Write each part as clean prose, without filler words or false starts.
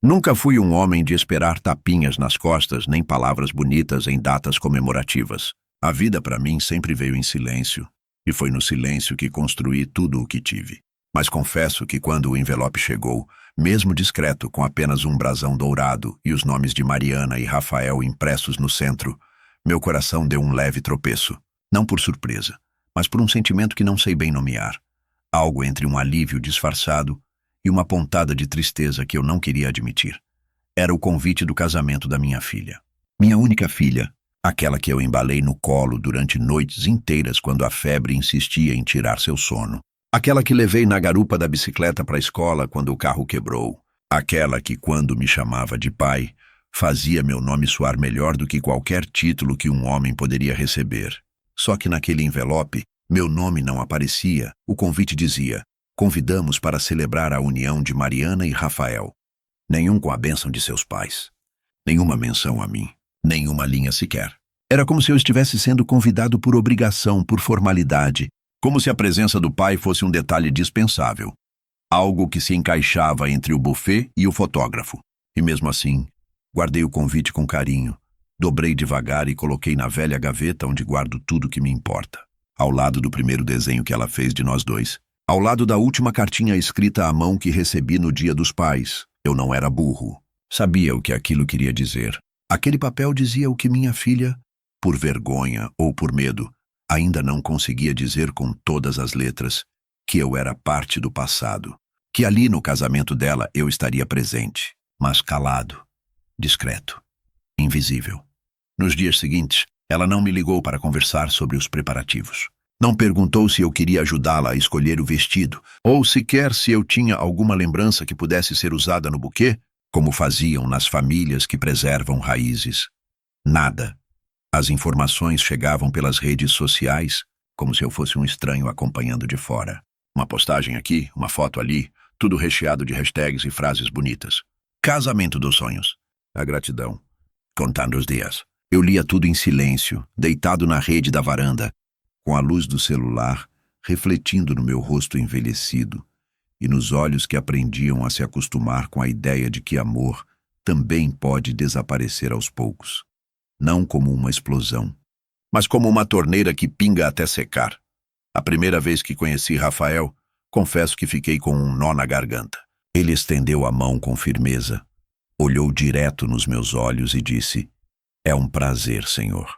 Nunca fui um homem de esperar tapinhas nas costas nem palavras bonitas em datas comemorativas. A vida para mim sempre veio em silêncio, e foi no silêncio que construí tudo o que tive. Mas confesso que quando o envelope chegou, mesmo discreto com apenas um brasão dourado e os nomes de Mariana e Rafael impressos no centro, meu coração deu um leve tropeço. Não por surpresa, mas por um sentimento que não sei bem nomear. Algo entre um alívio disfarçado e uma pontada de tristeza que eu não queria admitir. Era o convite do casamento da minha filha. Minha única filha, aquela que eu embalei no colo durante noites inteiras quando a febre insistia em tirar seu sono. Aquela que levei na garupa da bicicleta para a escola quando o carro quebrou. Aquela que, quando me chamava de pai, fazia meu nome soar melhor do que qualquer título que um homem poderia receber. Só que naquele envelope, meu nome não aparecia. O convite dizia: convidamos para celebrar a união de Mariana e Rafael. Nenhum com a bênção de seus pais. Nenhuma menção a mim. Nenhuma linha sequer. Era como se eu estivesse sendo convidado por obrigação, por formalidade. Como se a presença do pai fosse um detalhe dispensável. Algo que se encaixava entre o buffet e o fotógrafo. E mesmo assim, guardei o convite com carinho. Dobrei devagar e coloquei na velha gaveta onde guardo tudo que me importa. Ao lado do primeiro desenho que ela fez de nós dois. Ao lado da última cartinha escrita à mão que recebi no Dia dos Pais. Eu não era burro. Sabia o que aquilo queria dizer. Aquele papel dizia o que minha filha, por vergonha ou por medo, ainda não conseguia dizer com todas as letras: que eu era parte do passado. Que ali no casamento dela eu estaria presente, mas calado, discreto, invisível. Nos dias seguintes, ela não me ligou para conversar sobre os preparativos. Não perguntou se eu queria ajudá-la a escolher o vestido, ou sequer se eu tinha alguma lembrança que pudesse ser usada no buquê, como faziam nas famílias que preservam raízes. Nada. As informações chegavam pelas redes sociais, como se eu fosse um estranho acompanhando de fora. Uma postagem aqui, uma foto ali, tudo recheado de hashtags e frases bonitas. Casamento dos sonhos. A gratidão. Contando os dias. Eu lia tudo em silêncio, deitado na rede da varanda, com a luz do celular refletindo no meu rosto envelhecido e nos olhos que aprendiam a se acostumar com a ideia de que amor também pode desaparecer aos poucos. Não como uma explosão, mas como uma torneira que pinga até secar. A primeira vez que conheci Rafael, confesso que fiquei com um nó na garganta. Ele estendeu a mão com firmeza, olhou direto nos meus olhos e disse: "É um prazer, senhor."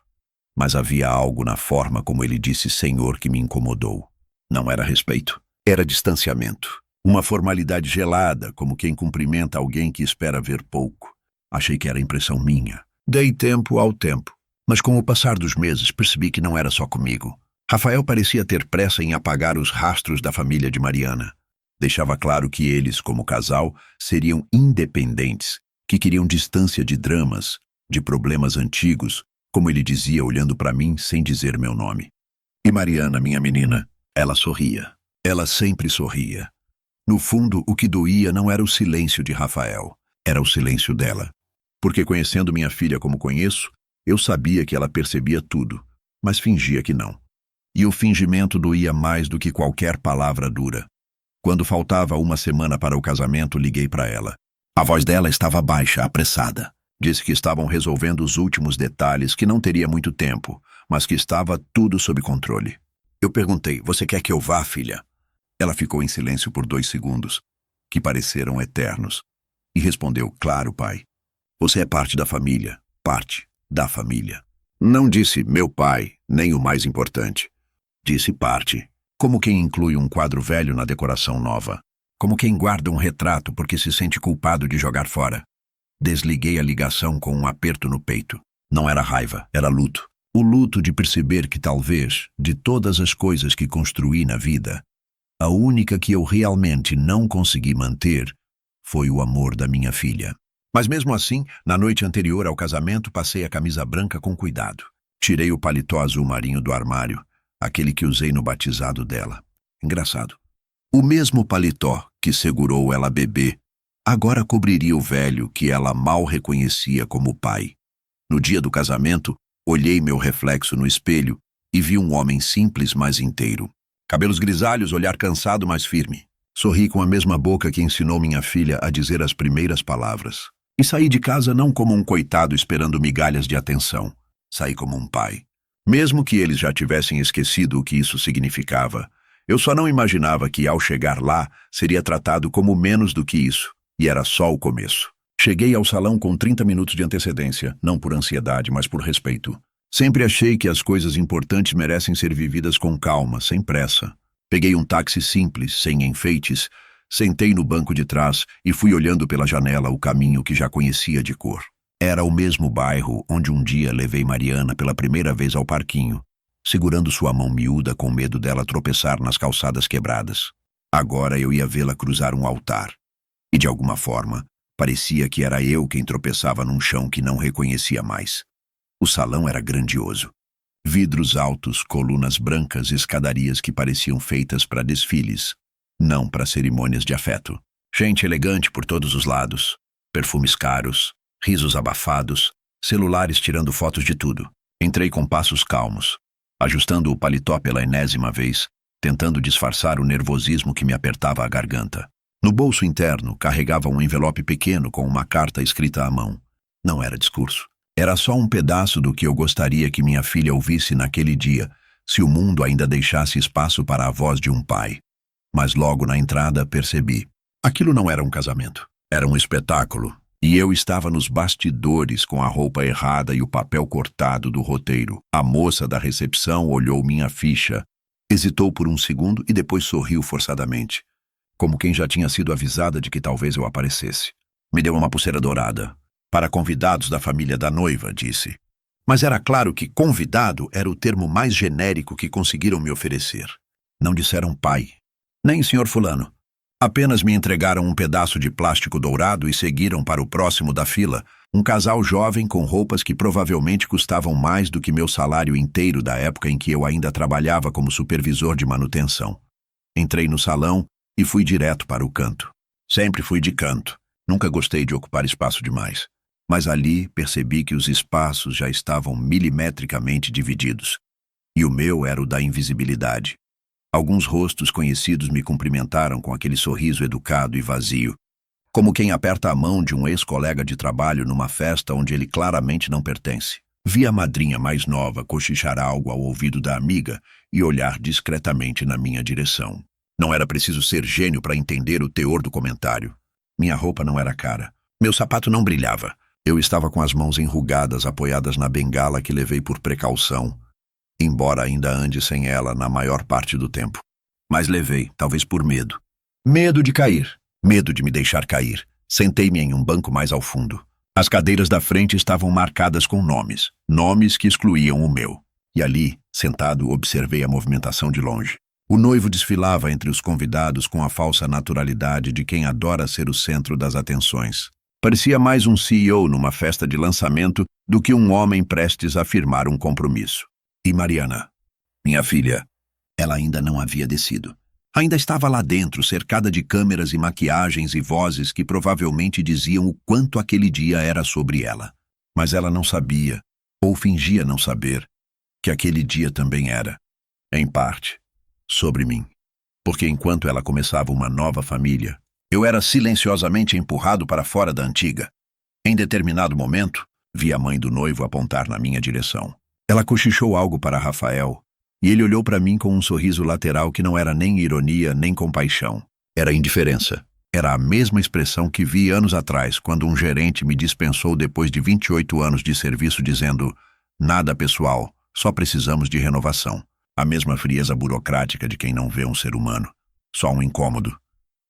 Mas havia algo na forma como ele disse senhor que me incomodou. Não era respeito, era distanciamento. Uma formalidade gelada, como quem cumprimenta alguém que espera ver pouco. Achei que era impressão minha. Dei tempo ao tempo, mas com o passar dos meses percebi que não era só comigo. Rafael parecia ter pressa em apagar os rastros da família de Mariana. Deixava claro que eles, como casal, seriam independentes, que queriam distância de dramas, de problemas antigos, como ele dizia olhando para mim sem dizer meu nome. E Mariana, minha menina, ela sorria. Ela sempre sorria. No fundo, o que doía não era o silêncio de Rafael, era o silêncio dela. Porque conhecendo minha filha como conheço, eu sabia que ela percebia tudo, mas fingia que não. E o fingimento doía mais do que qualquer palavra dura. Quando faltava uma semana para o casamento, liguei para ela. A voz dela estava baixa, apressada. Disse que estavam resolvendo os últimos detalhes, que não teria muito tempo, mas que estava tudo sob controle. Eu perguntei: "Você quer que eu vá, filha?" Ela ficou em silêncio por 2 segundos, que pareceram eternos, e respondeu: "Claro, pai. Você é parte da família, parte da família." Não disse meu pai, nem o mais importante. Disse parte, como quem inclui um quadro velho na decoração nova, como quem guarda um retrato porque se sente culpado de jogar fora. Desliguei a ligação com um aperto no peito. Não era raiva, era luto. O luto de perceber que talvez, de todas as coisas que construí na vida, a única que eu realmente não consegui manter foi o amor da minha filha. Mas mesmo assim, na noite anterior ao casamento, passei a camisa branca com cuidado. Tirei o paletó azul marinho do armário, aquele que usei no batizado dela. Engraçado. O mesmo paletó que segurou ela bebê, agora cobriria o velho que ela mal reconhecia como pai. No dia do casamento, olhei meu reflexo no espelho e vi um homem simples, mas inteiro. Cabelos grisalhos, olhar cansado, mas firme. Sorri com a mesma boca que ensinou minha filha a dizer as primeiras palavras. E saí de casa não como um coitado esperando migalhas de atenção. Saí como um pai. Mesmo que eles já tivessem esquecido o que isso significava, eu só não imaginava que, ao chegar lá, seria tratado como menos do que isso. E era só o começo. Cheguei ao salão com 30 minutos de antecedência, não por ansiedade, mas por respeito. Sempre achei que as coisas importantes merecem ser vividas com calma, sem pressa. Peguei um táxi simples, sem enfeites, sentei no banco de trás e fui olhando pela janela o caminho que já conhecia de cor. Era o mesmo bairro onde um dia levei Mariana pela primeira vez ao parquinho, segurando sua mão miúda com medo dela tropeçar nas calçadas quebradas. Agora eu ia vê-la cruzar um altar. E de alguma forma, parecia que era eu quem tropeçava num chão que não reconhecia mais. O salão era grandioso. Vidros altos, colunas brancas, escadarias que pareciam feitas para desfiles, não para cerimônias de afeto. Gente elegante por todos os lados, perfumes caros, risos abafados, celulares tirando fotos de tudo. Entrei com passos calmos, ajustando o paletó pela enésima vez, tentando disfarçar o nervosismo que me apertava a garganta. No bolso interno, carregava um envelope pequeno com uma carta escrita à mão. Não era discurso. Era só um pedaço do que eu gostaria que minha filha ouvisse naquele dia, se o mundo ainda deixasse espaço para a voz de um pai. Mas logo na entrada percebi. Aquilo não era um casamento. Era um espetáculo. E eu estava nos bastidores com a roupa errada e o papel cortado do roteiro. A moça da recepção olhou minha ficha, hesitou por um segundo e depois sorriu forçadamente, como quem já tinha sido avisada de que talvez eu aparecesse. Me deu uma pulseira dourada. Para convidados da família da noiva, disse. Mas era claro que convidado era o termo mais genérico que conseguiram me oferecer. Não disseram pai, nem senhor fulano. Apenas me entregaram um pedaço de plástico dourado e seguiram para o próximo da fila, um casal jovem com roupas que provavelmente custavam mais do que meu salário inteiro da época em que eu ainda trabalhava como supervisor de manutenção. Entrei no salão e fui direto para o canto. Sempre fui de canto. Nunca gostei de ocupar espaço demais. Mas ali percebi que os espaços já estavam milimetricamente divididos. E o meu era o da invisibilidade. Alguns rostos conhecidos me cumprimentaram com aquele sorriso educado e vazio, como quem aperta a mão de um ex-colega de trabalho numa festa onde ele claramente não pertence. Vi a madrinha mais nova cochichar algo ao ouvido da amiga e olhar discretamente na minha direção. Não era preciso ser gênio para entender o teor do comentário. Minha roupa não era cara. Meu sapato não brilhava. Eu estava com as mãos enrugadas apoiadas na bengala que levei por precaução, embora ainda ande sem ela na maior parte do tempo. Mas levei, talvez por medo. Medo de cair. Medo de me deixar cair. Sentei-me em um banco mais ao fundo. As cadeiras da frente estavam marcadas com nomes. Nomes que excluíam o meu. E ali, sentado, observei a movimentação de longe. O noivo desfilava entre os convidados com a falsa naturalidade de quem adora ser o centro das atenções. Parecia mais um CEO numa festa de lançamento do que um homem prestes a firmar um compromisso. E Mariana, minha filha, ela ainda não havia descido. Ainda estava lá dentro, cercada de câmeras e maquiagens e vozes que provavelmente diziam o quanto aquele dia era sobre ela. Mas ela não sabia, ou fingia não saber, que aquele dia também era, em parte, sobre mim. Porque enquanto ela começava uma nova família, eu era silenciosamente empurrado para fora da antiga. Em determinado momento, vi a mãe do noivo apontar na minha direção. Ela cochichou algo para Rafael, e ele olhou para mim com um sorriso lateral que não era nem ironia nem compaixão. Era indiferença. Era a mesma expressão que vi anos atrás, quando um gerente me dispensou depois de 28 anos de serviço dizendo: nada pessoal, só precisamos de renovação. A mesma frieza burocrática de quem não vê um ser humano. Só um incômodo.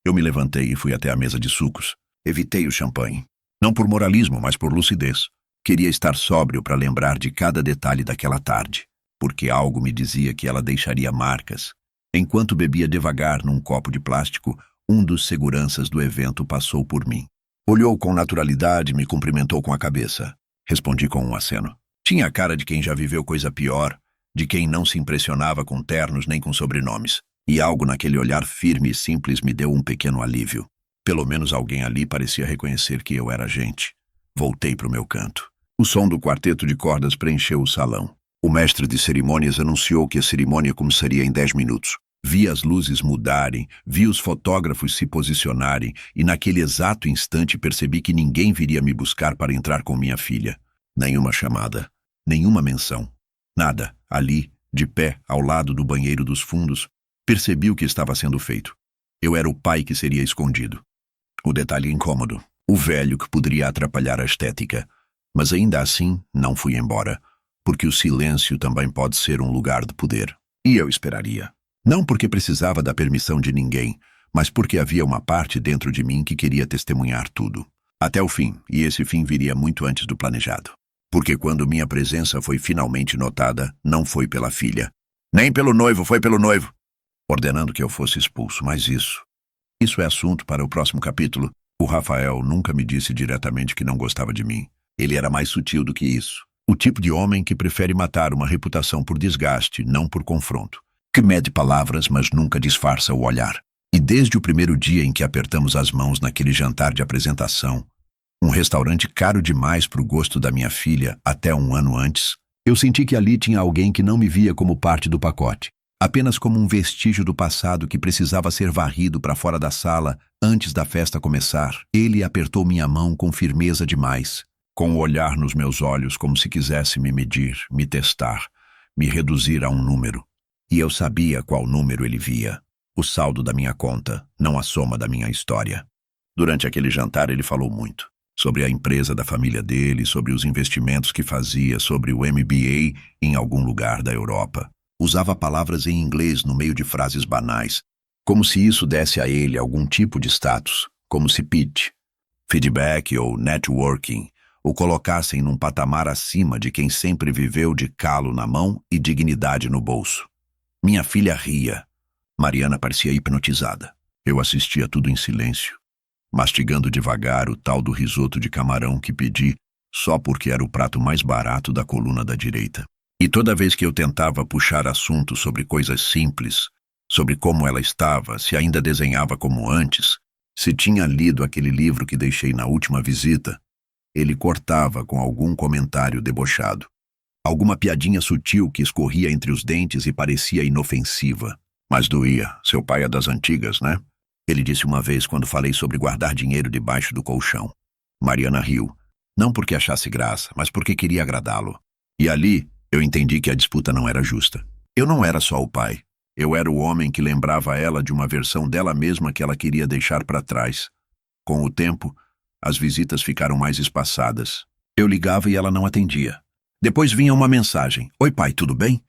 Eu me levantei e fui até a mesa de sucos. Evitei o champanhe. Não por moralismo, mas por lucidez. Queria estar sóbrio para lembrar de cada detalhe daquela tarde, porque algo me dizia que ela deixaria marcas. Enquanto bebia devagar num copo de plástico, um dos seguranças do evento passou por mim. Olhou com naturalidade e me cumprimentou com a cabeça. Respondi com um aceno. Tinha a cara de quem já viveu coisa pior, de quem não se impressionava com ternos nem com sobrenomes. E algo naquele olhar firme e simples me deu um pequeno alívio. Pelo menos alguém ali parecia reconhecer que eu era gente. Voltei para o meu canto. O som do quarteto de cordas preencheu o salão. O mestre de cerimônias anunciou que a cerimônia começaria em 10 minutos. Vi as luzes mudarem, vi os fotógrafos se posicionarem e naquele exato instante percebi que ninguém viria me buscar para entrar com minha filha. Nenhuma chamada, nenhuma menção. Nada. Ali, de pé, ao lado do banheiro dos fundos, percebi o que estava sendo feito. Eu era o pai que seria escondido. O detalhe incômodo. O velho que poderia atrapalhar a estética. Mas ainda assim, não fui embora. Porque o silêncio também pode ser um lugar de poder. E eu esperaria. Não porque precisava da permissão de ninguém, mas porque havia uma parte dentro de mim que queria testemunhar tudo. Até o fim, e esse fim viria muito antes do planejado. Porque quando minha presença foi finalmente notada, não foi pela filha. Nem pelo noivo, foi pelo noivo. Ordenando que eu fosse expulso, mas isso é assunto para o próximo capítulo. O Rafael nunca me disse diretamente que não gostava de mim. Ele era mais sutil do que isso. O tipo de homem que prefere matar uma reputação por desgaste, não por confronto. Que mede palavras, mas nunca disfarça o olhar. E desde o primeiro dia em que apertamos as mãos naquele jantar de apresentação, um restaurante caro demais para o gosto da minha filha até um ano antes, eu senti que ali tinha alguém que não me via como parte do pacote, apenas como um vestígio do passado que precisava ser varrido para fora da sala antes da festa começar. Ele apertou minha mão com firmeza demais, com o olhar nos meus olhos como se quisesse me medir, me testar, me reduzir a um número. E eu sabia qual número ele via. O saldo da minha conta, não a soma da minha história. Durante aquele jantar ele falou muito. Sobre a empresa da família dele, sobre os investimentos que fazia, sobre o MBA em algum lugar da Europa. Usava palavras em inglês no meio de frases banais, como se isso desse a ele algum tipo de status, como se pitch, feedback ou networking o colocassem num patamar acima de quem sempre viveu de calo na mão e dignidade no bolso. Minha filha ria. Mariana parecia hipnotizada. Eu assistia tudo em silêncio, mastigando devagar o tal do risoto de camarão que pedi só porque era o prato mais barato da coluna da direita. E toda vez que eu tentava puxar assunto sobre coisas simples, sobre como ela estava, se ainda desenhava como antes, se tinha lido aquele livro que deixei na última visita, ele cortava com algum comentário debochado. Alguma piadinha sutil que escorria entre os dentes e parecia inofensiva. Mas doía. Seu pai é das antigas, né? Ele disse uma vez quando falei sobre guardar dinheiro debaixo do colchão. Mariana riu. Não porque achasse graça, mas porque queria agradá-lo. E ali, eu entendi que a disputa não era justa. Eu não era só o pai. Eu era o homem que lembrava ela de uma versão dela mesma que ela queria deixar para trás. Com o tempo, as visitas ficaram mais espaçadas. Eu ligava e ela não atendia. Depois vinha uma mensagem. Oi, pai, tudo bem?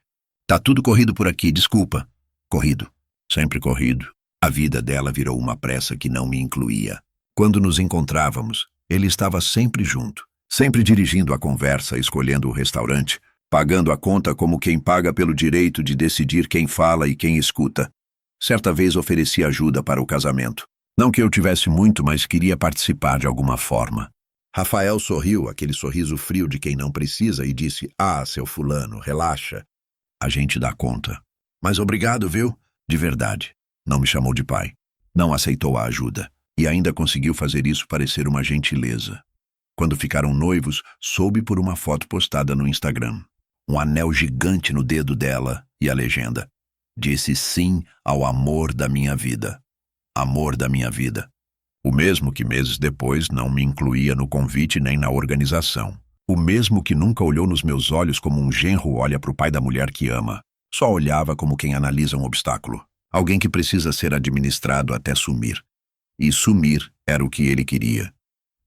Tá tudo corrido por aqui, desculpa. Corrido. Sempre corrido. A vida dela virou uma pressa que não me incluía. Quando nos encontrávamos, ele estava sempre junto. Sempre dirigindo a conversa, escolhendo o restaurante, pagando a conta como quem paga pelo direito de decidir quem fala e quem escuta. Certa vez ofereci ajuda para o casamento. Não que eu tivesse muito, mas queria participar de alguma forma. Rafael sorriu, aquele sorriso frio de quem não precisa, e disse, seu fulano, relaxa. A gente dá conta. Mas obrigado, viu? De verdade. Não me chamou de pai. Não aceitou a ajuda. E ainda conseguiu fazer isso parecer uma gentileza. Quando ficaram noivos, soube por uma foto postada no Instagram. Um anel gigante no dedo dela e a legenda. Disse sim ao amor da minha vida. Amor da minha vida. O mesmo que meses depois não me incluía no convite nem na organização. O mesmo que nunca olhou nos meus olhos como um genro olha para o pai da mulher que ama. Só olhava como quem analisa um obstáculo. Alguém que precisa ser administrado até sumir. E sumir era o que ele queria.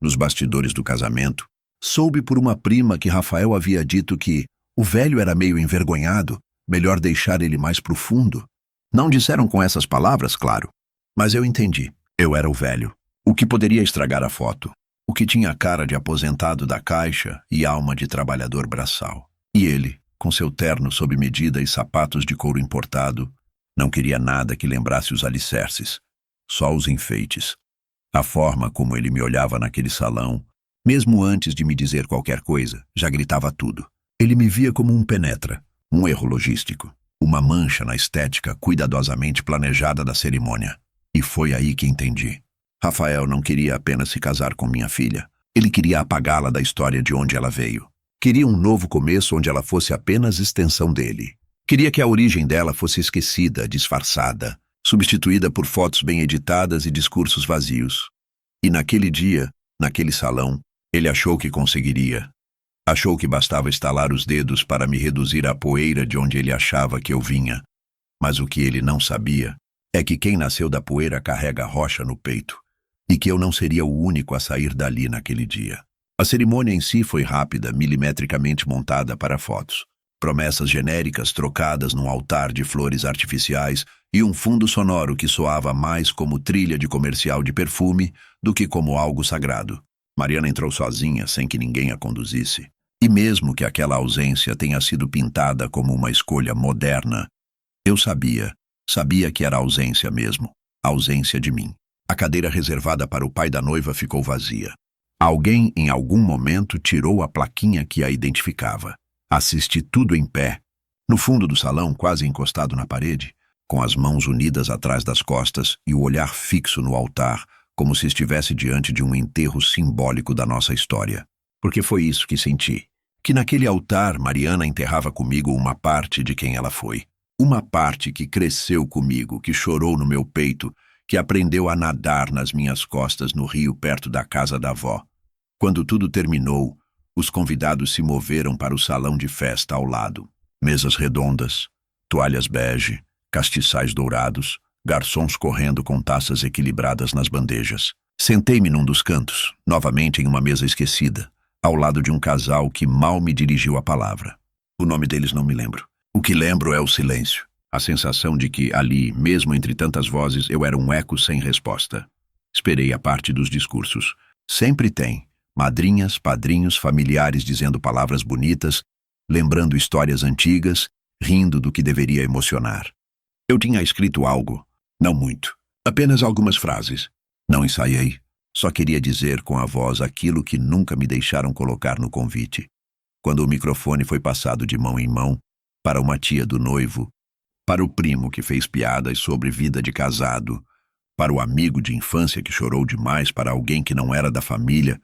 Nos bastidores do casamento, soube por uma prima que Rafael havia dito que o velho era meio envergonhado, melhor deixar ele mais profundo. Não disseram com essas palavras, claro. Mas eu entendi. Eu era o velho. O que poderia estragar a foto. O que tinha a cara de aposentado da caixa e alma de trabalhador braçal. E ele, com seu terno sob medida e sapatos de couro importado, não queria nada que lembrasse os alicerces, só os enfeites. A forma como ele me olhava naquele salão, mesmo antes de me dizer qualquer coisa, já gritava tudo. Ele me via como um penetra, um erro logístico, uma mancha na estética cuidadosamente planejada da cerimônia. E foi aí que entendi. Rafael não queria apenas se casar com minha filha. Ele queria apagá-la da história de onde ela veio. Queria um novo começo onde ela fosse apenas extensão dele. Queria que a origem dela fosse esquecida, disfarçada, substituída por fotos bem editadas e discursos vazios. E naquele dia, naquele salão, ele achou que conseguiria. Achou que bastava estalar os dedos para me reduzir à poeira de onde ele achava que eu vinha. Mas o que ele não sabia é que quem nasceu da poeira carrega a rocha no peito, e que eu não seria o único a sair dali naquele dia. A cerimônia em si foi rápida, milimetricamente montada para fotos. Promessas genéricas trocadas num altar de flores artificiais e um fundo sonoro que soava mais como trilha de comercial de perfume do que como algo sagrado. Mariana entrou sozinha, sem que ninguém a conduzisse. E mesmo que aquela ausência tenha sido pintada como uma escolha moderna, eu sabia que era ausência mesmo, ausência de mim. A cadeira reservada para o pai da noiva ficou vazia. Alguém, em algum momento, tirou a plaquinha que a identificava. Assisti tudo em pé, no fundo do salão, quase encostado na parede, com as mãos unidas atrás das costas e o olhar fixo no altar, como se estivesse diante de um enterro simbólico da nossa história. Porque foi isso que senti. Que naquele altar Mariana enterrava comigo uma parte de quem ela foi. Uma parte que cresceu comigo, que chorou no meu peito, que aprendeu a nadar nas minhas costas no rio perto da casa da avó. Quando tudo terminou, os convidados se moveram para o salão de festa ao lado. Mesas redondas, toalhas bege, castiçais dourados, garçons correndo com taças equilibradas nas bandejas. Sentei-me num dos cantos, novamente em uma mesa esquecida, ao lado de um casal que mal me dirigiu a palavra. O nome deles não me lembro. O que lembro é o silêncio. A sensação de que ali, mesmo entre tantas vozes, eu era um eco sem resposta. Esperei a parte dos discursos. Sempre tem. Madrinhas, padrinhos, familiares dizendo palavras bonitas, lembrando histórias antigas, rindo do que deveria emocionar. Eu tinha escrito algo, não muito, apenas algumas frases. Não ensaiei, só queria dizer com a voz aquilo que nunca me deixaram colocar no convite. Quando o microfone foi passado de mão em mão, para uma tia do noivo, para o primo que fez piadas sobre vida de casado, para o amigo de infância que chorou demais, para alguém que não era da família,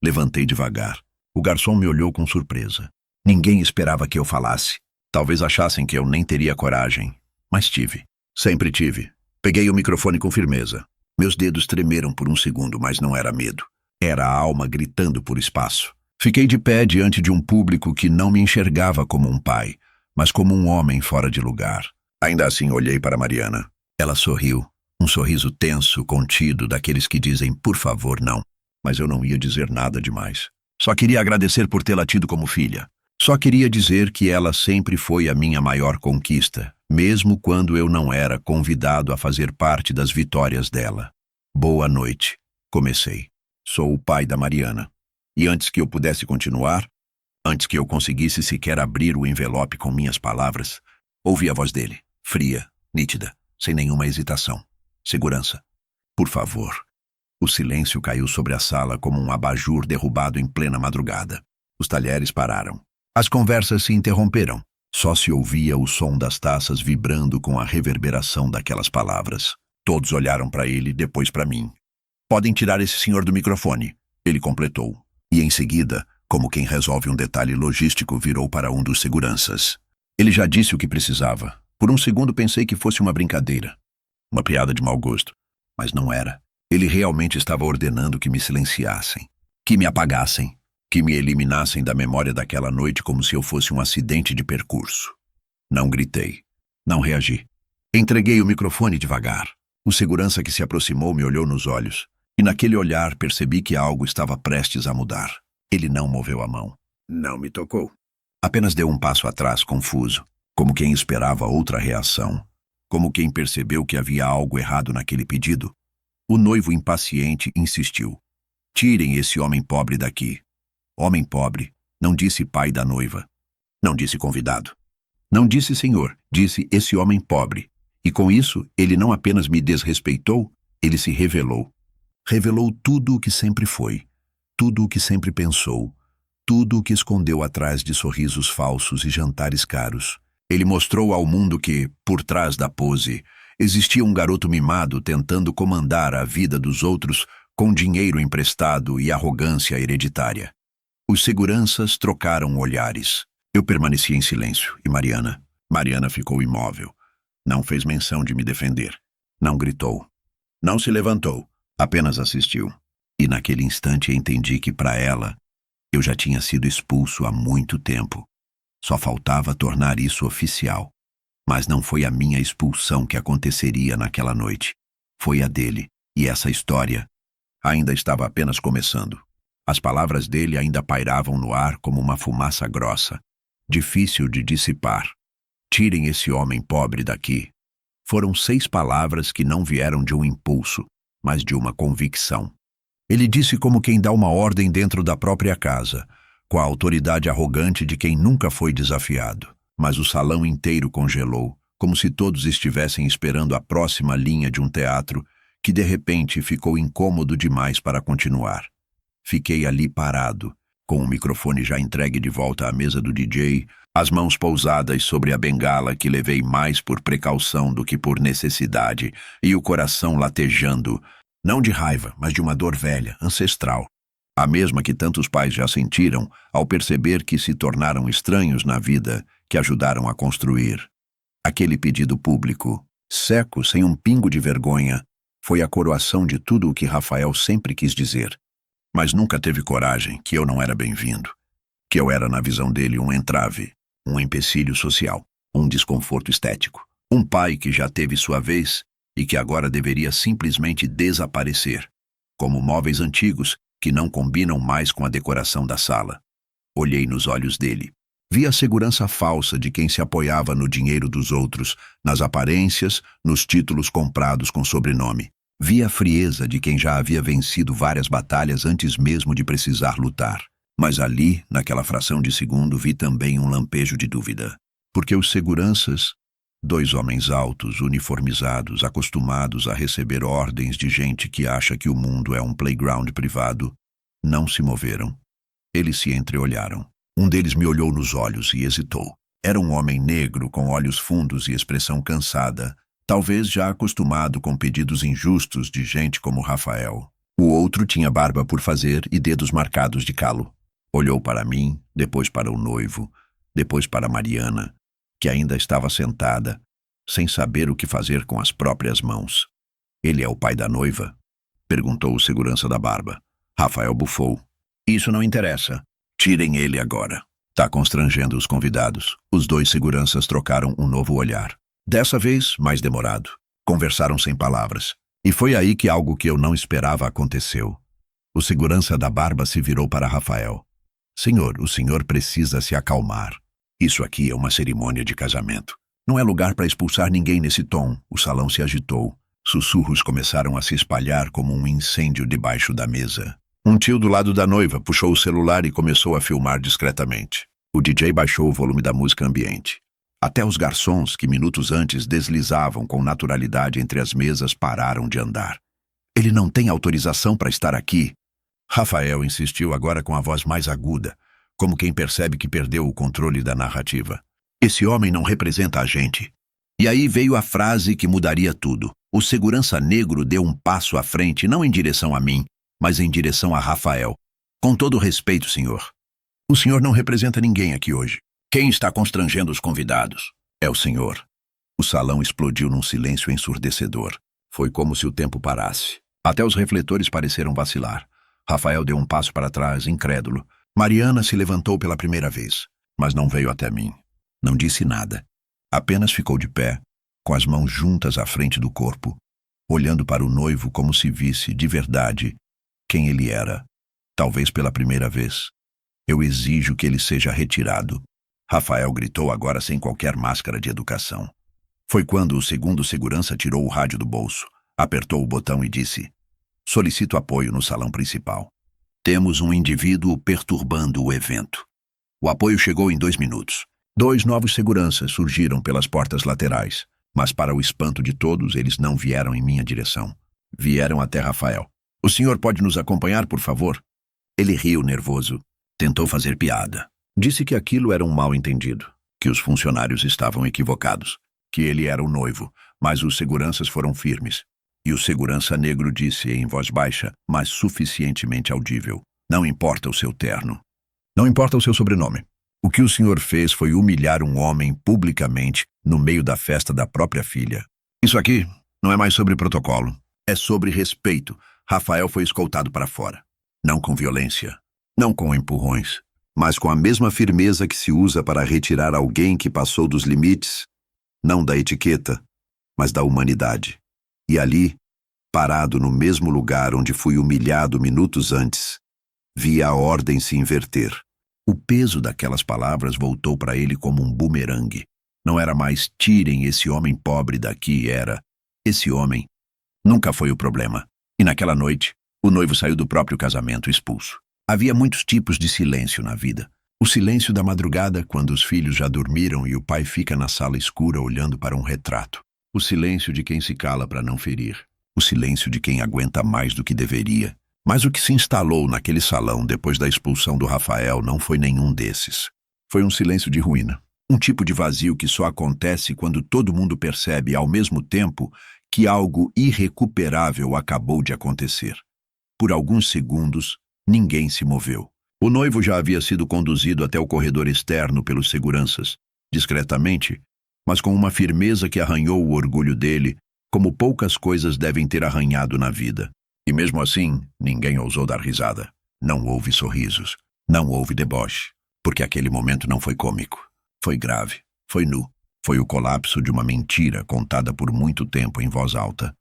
levantei devagar. O garçom me olhou com surpresa. Ninguém esperava que eu falasse. Talvez achassem que eu nem teria coragem. Mas tive. Sempre tive. Peguei o microfone com firmeza. Meus dedos tremeram por um segundo, mas não era medo. Era a alma gritando por espaço. Fiquei de pé diante de um público que não me enxergava como um pai, mas como um homem fora de lugar. Ainda assim olhei para Mariana. Ela sorriu. Um sorriso tenso, contido, daqueles que dizem, por favor, não. Mas eu não ia dizer nada demais. Só queria agradecer por tê-la tido como filha. Só queria dizer que ela sempre foi a minha maior conquista, mesmo quando eu não era convidado a fazer parte das vitórias dela. Boa noite. Comecei. Sou o pai da Mariana. E antes que eu pudesse continuar, antes que eu conseguisse sequer abrir o envelope com minhas palavras, ouvi a voz dele, fria, nítida, sem nenhuma hesitação. Segurança. Por favor. O silêncio caiu sobre a sala como um abajur derrubado em plena madrugada. Os talheres pararam. As conversas se interromperam. Só se ouvia o som das taças vibrando com a reverberação daquelas palavras. Todos olharam para ele, depois para mim. Podem tirar esse senhor do microfone, ele completou. E em seguida, como quem resolve um detalhe logístico, virou para um dos seguranças. Ele já disse o que precisava. Por um segundo pensei que fosse uma brincadeira. Uma piada de mau gosto. Mas não era. Ele realmente estava ordenando que me silenciassem, que me apagassem, que me eliminassem da memória daquela noite como se eu fosse um acidente de percurso. Não gritei. Não reagi. Entreguei o microfone devagar. O segurança que se aproximou me olhou nos olhos, e naquele olhar percebi que algo estava prestes a mudar. Ele não moveu a mão. Não me tocou. Apenas deu um passo atrás, confuso, como quem esperava outra reação, como quem percebeu que havia algo errado naquele pedido. O noivo impaciente insistiu. Tirem esse homem pobre daqui. Homem pobre, não disse pai da noiva. Não disse convidado. Não disse senhor, disse esse homem pobre. E com isso, ele não apenas me desrespeitou, ele se revelou. Revelou tudo o que sempre foi, tudo o que sempre pensou, tudo o que escondeu atrás de sorrisos falsos e jantares caros. Ele mostrou ao mundo que, por trás da pose, existia um garoto mimado tentando comandar a vida dos outros com dinheiro emprestado e arrogância hereditária. Os seguranças trocaram olhares. Eu permaneci em silêncio, e Mariana, Mariana ficou imóvel. Não fez menção de me defender. Não gritou. Não se levantou. Apenas assistiu. E naquele instante entendi que, para ela, eu já tinha sido expulso há muito tempo. Só faltava tornar isso oficial. Mas não foi a minha expulsão que aconteceria naquela noite. Foi a dele. E essa história ainda estava apenas começando. As palavras dele ainda pairavam no ar como uma fumaça grossa, difícil de dissipar. Tirem esse homem pobre daqui. Foram 6 palavras que não vieram de um impulso, mas de uma convicção. Ele disse como quem dá uma ordem dentro da própria casa, com a autoridade arrogante de quem nunca foi desafiado. Mas o salão inteiro congelou, como se todos estivessem esperando a próxima linha de um teatro que de repente ficou incômodo demais para continuar. Fiquei ali parado, com o microfone já entregue de volta à mesa do DJ, as mãos pousadas sobre a bengala que levei mais por precaução do que por necessidade, e o coração latejando, não de raiva, mas de uma dor velha, ancestral. A mesma que tantos pais já sentiram ao perceber que se tornaram estranhos na vida que ajudaram a construir. Aquele pedido público, seco, sem um pingo de vergonha, foi a coroação de tudo o que Rafael sempre quis dizer. Mas nunca teve coragem que eu não era bem-vindo, que eu era, na visão dele, um entrave, um empecilho social, um desconforto estético, um pai que já teve sua vez e que agora deveria simplesmente desaparecer, como móveis antigos que não combinam mais com a decoração da sala. Olhei nos olhos dele. Vi a segurança falsa de quem se apoiava no dinheiro dos outros, nas aparências, nos títulos comprados com sobrenome. Vi a frieza de quem já havia vencido várias batalhas antes mesmo de precisar lutar. Mas ali, naquela fração de segundo, vi também um lampejo de dúvida. Porque os seguranças, 2 homens altos, uniformizados, acostumados a receber ordens de gente que acha que o mundo é um playground privado, não se moveram. Eles se entreolharam. Um deles me olhou nos olhos e hesitou. Era um homem negro com olhos fundos e expressão cansada, talvez já acostumado com pedidos injustos de gente como Rafael. O outro tinha barba por fazer e dedos marcados de calo. Olhou para mim, depois para o noivo, depois para Mariana, que ainda estava sentada, sem saber o que fazer com as próprias mãos. "Ele é o pai da noiva?" perguntou o segurança da barba. Rafael bufou. "Isso não interessa. Tirem ele agora." Tá constrangendo os convidados. Os 2 seguranças trocaram um novo olhar. Dessa vez, mais demorado. Conversaram sem palavras. E foi aí que algo que eu não esperava aconteceu. O segurança da barba se virou para Rafael. "Senhor, o senhor precisa se acalmar. Isso aqui é uma cerimônia de casamento. Não é lugar para expulsar ninguém nesse tom." O salão se agitou. Sussurros começaram a se espalhar como um incêndio debaixo da mesa. Um tio do lado da noiva puxou o celular e começou a filmar discretamente. O DJ baixou o volume da música ambiente. Até os garçons, que minutos antes deslizavam com naturalidade entre as mesas, pararam de andar. "Ele não tem autorização para estar aqui." Rafael insistiu agora com a voz mais aguda, como quem percebe que perdeu o controle da narrativa. "Esse homem não representa a gente." E aí veio a frase que mudaria tudo. O segurança negro deu um passo à frente, não em direção a mim, mas em direção a Rafael. "Com todo respeito, senhor. O senhor não representa ninguém aqui hoje. Quem está constrangendo os convidados é o senhor." O salão explodiu num silêncio ensurdecedor. Foi como se o tempo parasse. Até os refletores pareceram vacilar. Rafael deu um passo para trás, incrédulo. Mariana se levantou pela primeira vez, mas não veio até mim. Não disse nada. Apenas ficou de pé, com as mãos juntas à frente do corpo, olhando para o noivo como se visse, de verdade, quem ele era. Talvez pela primeira vez. "Eu exijo que ele seja retirado." Rafael gritou agora sem qualquer máscara de educação. Foi quando o segundo segurança tirou o rádio do bolso, apertou o botão e disse: "Solicito apoio no salão principal. Temos um indivíduo perturbando o evento." O apoio chegou em 2 minutos. 2 novos seguranças surgiram pelas portas laterais, mas para o espanto de todos, eles não vieram em minha direção. Vieram até Rafael. "O senhor pode nos acompanhar, por favor?" Ele riu nervoso. Tentou fazer piada. Disse que aquilo era um mal-entendido, que os funcionários estavam equivocados, que ele era o noivo, mas os seguranças foram firmes. E o segurança negro disse em voz baixa, mas suficientemente audível: "Não importa o seu terno. Não importa o seu sobrenome. O que o senhor fez foi humilhar um homem publicamente no meio da festa da própria filha. Isso aqui não é mais sobre protocolo. É sobre respeito. Rafael foi escoltado para fora. Não com violência, não com empurrões, mas com a mesma firmeza que se usa para retirar alguém que passou dos limites, não da etiqueta, mas da humanidade. E ali, parado no mesmo lugar onde fui humilhado minutos antes, vi a ordem se inverter. O peso daquelas palavras voltou para ele como um bumerangue. Não era mais tirem esse homem pobre daqui, era esse homem nunca foi o problema. E naquela noite, o noivo saiu do próprio casamento expulso. Havia muitos tipos de silêncio na vida. O silêncio da madrugada, quando os filhos já dormiram e o pai fica na sala escura olhando para um retrato. O silêncio de quem se cala para não ferir. O silêncio de quem aguenta mais do que deveria. Mas o que se instalou naquele salão depois da expulsão do Rafael não foi nenhum desses. Foi um silêncio de ruína. Um tipo de vazio que só acontece quando todo mundo percebe ao mesmo tempo que algo irrecuperável acabou de acontecer. Por alguns segundos, ninguém se moveu. O noivo já havia sido conduzido até o corredor externo pelos seguranças, discretamente, mas com uma firmeza que arranhou o orgulho dele, como poucas coisas devem ter arranhado na vida. E mesmo assim, ninguém ousou dar risada. Não houve sorrisos. Não houve deboche. Porque aquele momento não foi cômico. Foi grave. Foi nu. Foi o colapso de uma mentira contada por muito tempo em voz alta.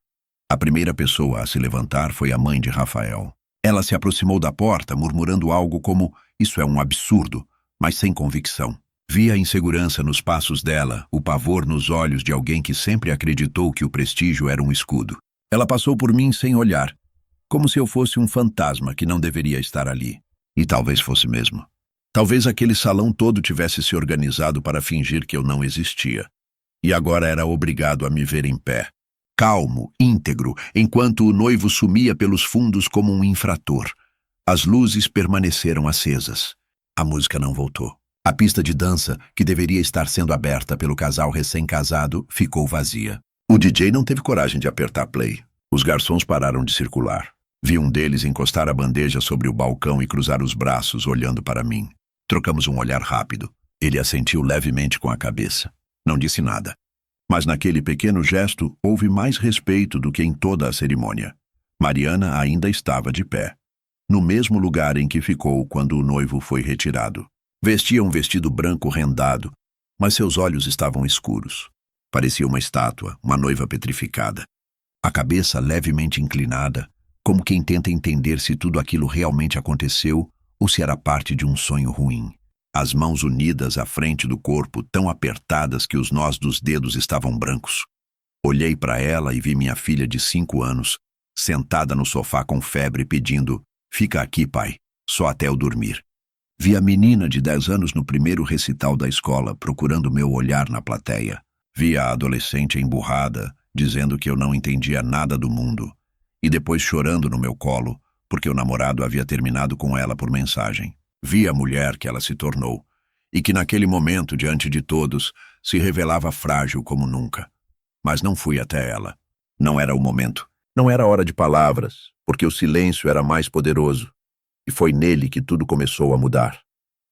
A primeira pessoa a se levantar foi a mãe de Rafael. Ela se aproximou da porta, murmurando algo como, isso é um absurdo, mas sem convicção. Vi a insegurança nos passos dela, o pavor nos olhos de alguém que sempre acreditou que o prestígio era um escudo. Ela passou por mim sem olhar, como se eu fosse um fantasma que não deveria estar ali. E talvez fosse mesmo. Talvez aquele salão todo tivesse se organizado para fingir que eu não existia. E agora era obrigado a me ver em pé, calmo, íntegro, enquanto o noivo sumia pelos fundos como um infrator. As luzes permaneceram acesas. A música não voltou. A pista de dança, que deveria estar sendo aberta pelo casal recém-casado, ficou vazia. O DJ não teve coragem de apertar play. Os garçons pararam de circular. Vi um deles encostar a bandeja sobre o balcão e cruzar os braços, olhando para mim. Trocamos um olhar rápido. Ele assentiu levemente com a cabeça. Não disse nada. Mas naquele pequeno gesto houve mais respeito do que em toda a cerimônia. Mariana ainda estava de pé, no mesmo lugar em que ficou quando o noivo foi retirado. Vestia um vestido branco rendado, mas seus olhos estavam escuros. Parecia uma estátua, uma noiva petrificada. A cabeça levemente inclinada, como quem tenta entender se tudo aquilo realmente aconteceu ou se era parte de um sonho ruim. As mãos unidas à frente do corpo, tão apertadas que os nós dos dedos estavam brancos. Olhei para ela e vi minha filha de 5 anos, sentada no sofá com febre, pedindo, fica aqui, pai, só até eu dormir. Vi a menina de 10 anos no primeiro recital da escola, procurando meu olhar na plateia. Vi a adolescente emburrada, dizendo que eu não entendia nada do mundo, e depois chorando no meu colo, porque o namorado havia terminado com ela por mensagem. Vi a mulher que ela se tornou, e que naquele momento, diante de todos, se revelava frágil como nunca. Mas não fui até ela. Não era o momento. Não era hora de palavras, porque o silêncio era mais poderoso. E foi nele que tudo começou a mudar.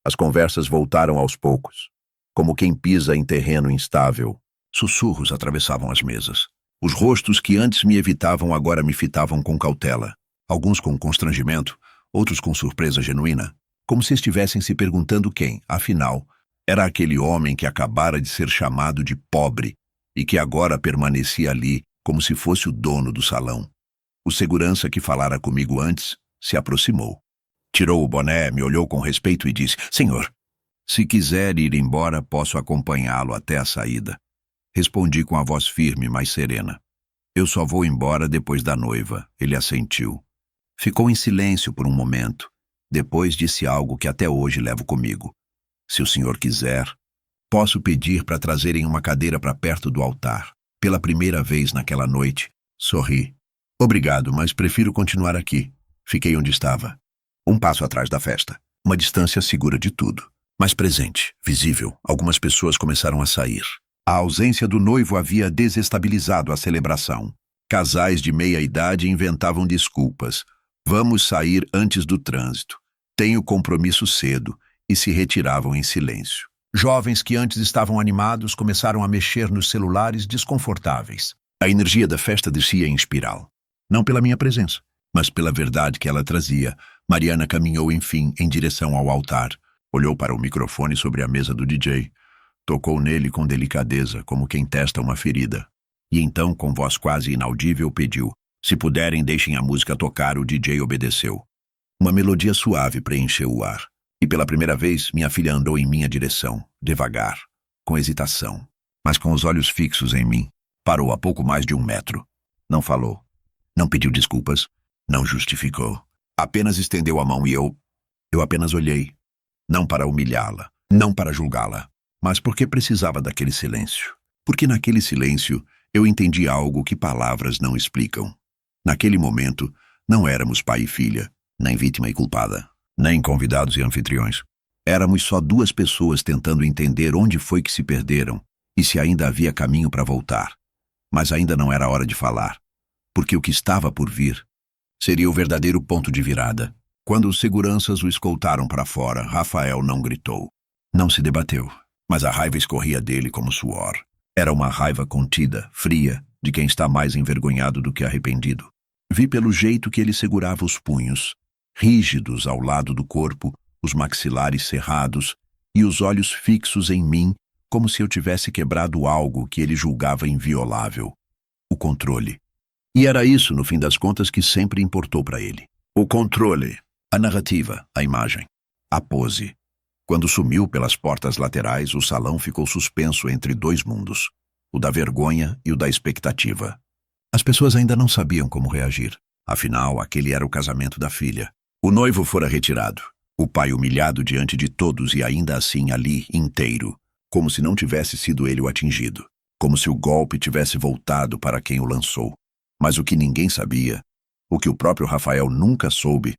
As conversas voltaram aos poucos, como quem pisa em terreno instável. Sussurros atravessavam as mesas. Os rostos que antes me evitavam agora me fitavam com cautela. Alguns com constrangimento, outros com surpresa genuína. Como se estivessem se perguntando quem, afinal, era aquele homem que acabara de ser chamado de pobre e que agora permanecia ali como se fosse o dono do salão. O segurança que falara comigo antes se aproximou. Tirou o boné, me olhou com respeito e disse, senhor, se quiser ir embora, posso acompanhá-lo até a saída. Respondi com a voz firme, mas serena. Eu só vou embora depois da noiva. Ele assentiu. Ficou em silêncio por um momento. Depois disse algo que até hoje levo comigo. Se o senhor quiser, posso pedir para trazerem uma cadeira para perto do altar. Pela primeira vez naquela noite, sorri. Obrigado, mas prefiro continuar aqui. Fiquei onde estava. Um passo atrás da festa. Uma distância segura de tudo. Mas presente, visível, algumas pessoas começaram a sair. A ausência do noivo havia desestabilizado a celebração. Casais de meia idade inventavam desculpas. Vamos sair antes do trânsito. Tenho compromisso cedo. e se retiravam em silêncio. Jovens que antes estavam animados começaram a mexer nos celulares desconfortáveis. A energia da festa descia em espiral. Não pela minha presença, mas pela verdade que ela trazia. Mariana caminhou, enfim, em direção ao altar. Olhou para o microfone sobre a mesa do DJ. Tocou nele com delicadeza, como quem testa uma ferida. E então, com voz quase inaudível, pediu: "Se puderem, deixem a música tocar." O DJ obedeceu. Uma melodia suave preencheu o ar. E pela primeira vez, minha filha andou em minha direção, devagar, com hesitação, mas com os olhos fixos em mim. Parou a pouco mais de 1 metro. Não falou. Não pediu desculpas. Não justificou. Apenas estendeu a mão e eu apenas olhei. Não para humilhá-la, não para julgá-la, mas porque precisava daquele silêncio. Porque naquele silêncio eu entendi algo que palavras não explicam. Naquele momento, não éramos pai e filha, nem vítima e culpada, nem convidados e anfitriões. Éramos só 2 pessoas tentando entender onde foi que se perderam e se ainda havia caminho para voltar. Mas ainda não era hora de falar, porque o que estava por vir seria o verdadeiro ponto de virada. Quando os seguranças o escoltaram para fora, Rafael não gritou. Não se debateu, mas a raiva escorria dele como suor. Era uma raiva contida, fria, de quem está mais envergonhado do que arrependido. Vi pelo jeito que ele segurava os punhos, rígidos ao lado do corpo, os maxilares cerrados e os olhos fixos em mim, como se eu tivesse quebrado algo que ele julgava inviolável: o controle. E era isso, no fim das contas, que sempre importou para ele. O controle, a narrativa, a imagem, a pose. Quando sumiu pelas portas laterais, o salão ficou suspenso entre 2 mundos, o da vergonha e o da expectativa. As pessoas ainda não sabiam como reagir. Afinal, aquele era o casamento da filha. O noivo fora retirado, o pai humilhado diante de todos e ainda assim ali, inteiro, como se não tivesse sido ele o atingido, como se o golpe tivesse voltado para quem o lançou. Mas o que ninguém sabia, o que o próprio Rafael nunca soube,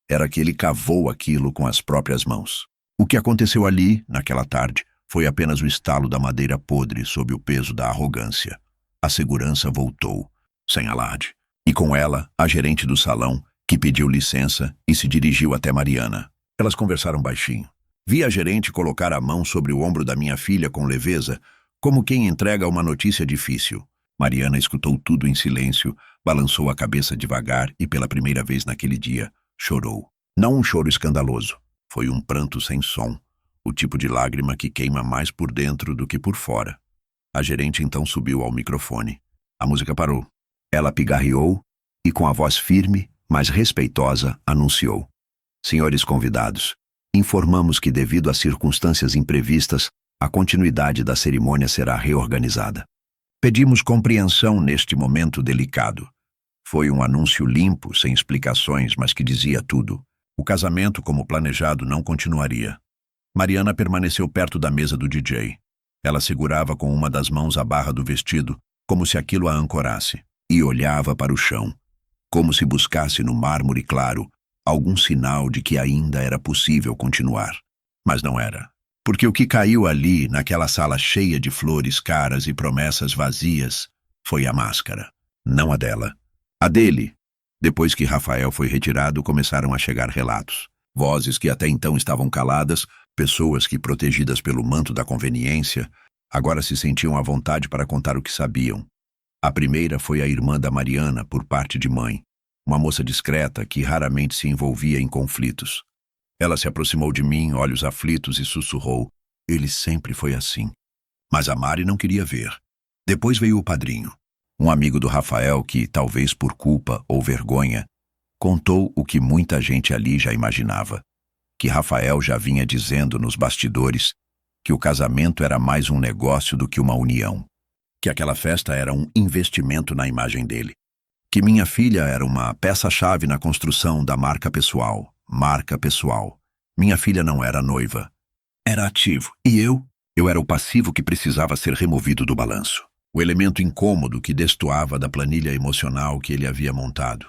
era que ele cavou aquilo com as próprias mãos. O que aconteceu ali, naquela tarde, foi apenas o estalo da madeira podre sob o peso da arrogância. A segurança voltou, sem alarde, e com ela, a gerente do salão, que pediu licença e se dirigiu até Mariana. Elas conversaram baixinho. Vi a gerente colocar a mão sobre o ombro da minha filha com leveza, como quem entrega uma notícia difícil. Mariana escutou tudo em silêncio, balançou a cabeça devagar e, pela primeira vez naquele dia, chorou. Não um choro escandaloso. Foi um pranto sem som, o tipo de lágrima que queima mais por dentro do que por fora. A gerente então subiu ao microfone. A música parou. Ela pigarreou e, com a voz firme, mas respeitosa, anunciou: "Senhores convidados, informamos que, devido a circunstâncias imprevistas, a continuidade da cerimônia será reorganizada. Pedimos compreensão neste momento delicado." Foi um anúncio limpo, sem explicações, mas que dizia tudo. O casamento, como planejado, não continuaria. Mariana permaneceu perto da mesa do DJ. Ela segurava com uma das mãos a barra do vestido, como se aquilo a ancorasse, e olhava para o chão, como se buscasse no mármore claro algum sinal de que ainda era possível continuar. Mas não era. Porque o que caiu ali, naquela sala cheia de flores caras e promessas vazias, foi a máscara. Não a dela. A dele. Depois que Rafael foi retirado, começaram a chegar relatos. Vozes que até então estavam caladas, pessoas que, protegidas pelo manto da conveniência, agora se sentiam à vontade para contar o que sabiam. A primeira foi a irmã da Mariana, por parte de mãe, uma moça discreta que raramente se envolvia em conflitos. Ela se aproximou de mim, olhos aflitos, e sussurrou: "Ele sempre foi assim." Mas a Mari não queria ver. Depois veio o padrinho, um amigo do Rafael que, talvez por culpa ou vergonha, contou o que muita gente ali já imaginava, que Rafael já vinha dizendo nos bastidores, que o casamento era mais um negócio do que uma união, que aquela festa era um investimento na imagem dele, que minha filha era uma peça-chave na construção da marca pessoal. Marca pessoal. Minha filha não era noiva. Era ativo. E eu era o passivo que precisava ser removido do balanço. O elemento incômodo que destoava da planilha emocional que ele havia montado.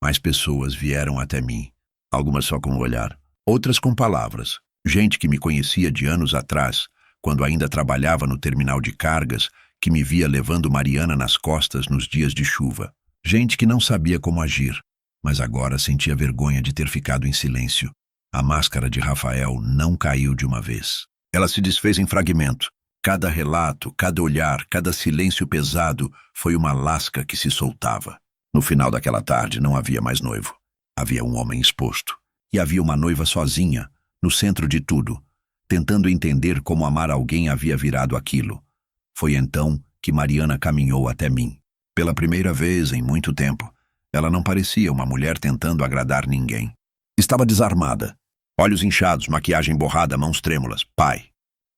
Mais pessoas vieram até mim, algumas só com o olhar, outras com palavras. Gente que me conhecia de anos atrás, quando ainda trabalhava no terminal de cargas, que me via levando Mariana nas costas nos dias de chuva. Gente que não sabia como agir, mas agora sentia vergonha de ter ficado em silêncio. A máscara de Rafael não caiu de uma vez. Ela se desfez em fragmento. Cada relato, cada olhar, cada silêncio pesado foi uma lasca que se soltava. No final daquela tarde não havia mais noivo. Havia um homem exposto. E havia uma noiva sozinha, no centro de tudo, tentando entender como amar alguém havia virado aquilo. Foi então que Mariana caminhou até mim. Pela primeira vez em muito tempo, ela não parecia uma mulher tentando agradar ninguém. Estava desarmada. Olhos inchados, maquiagem borrada, mãos trêmulas. Pai,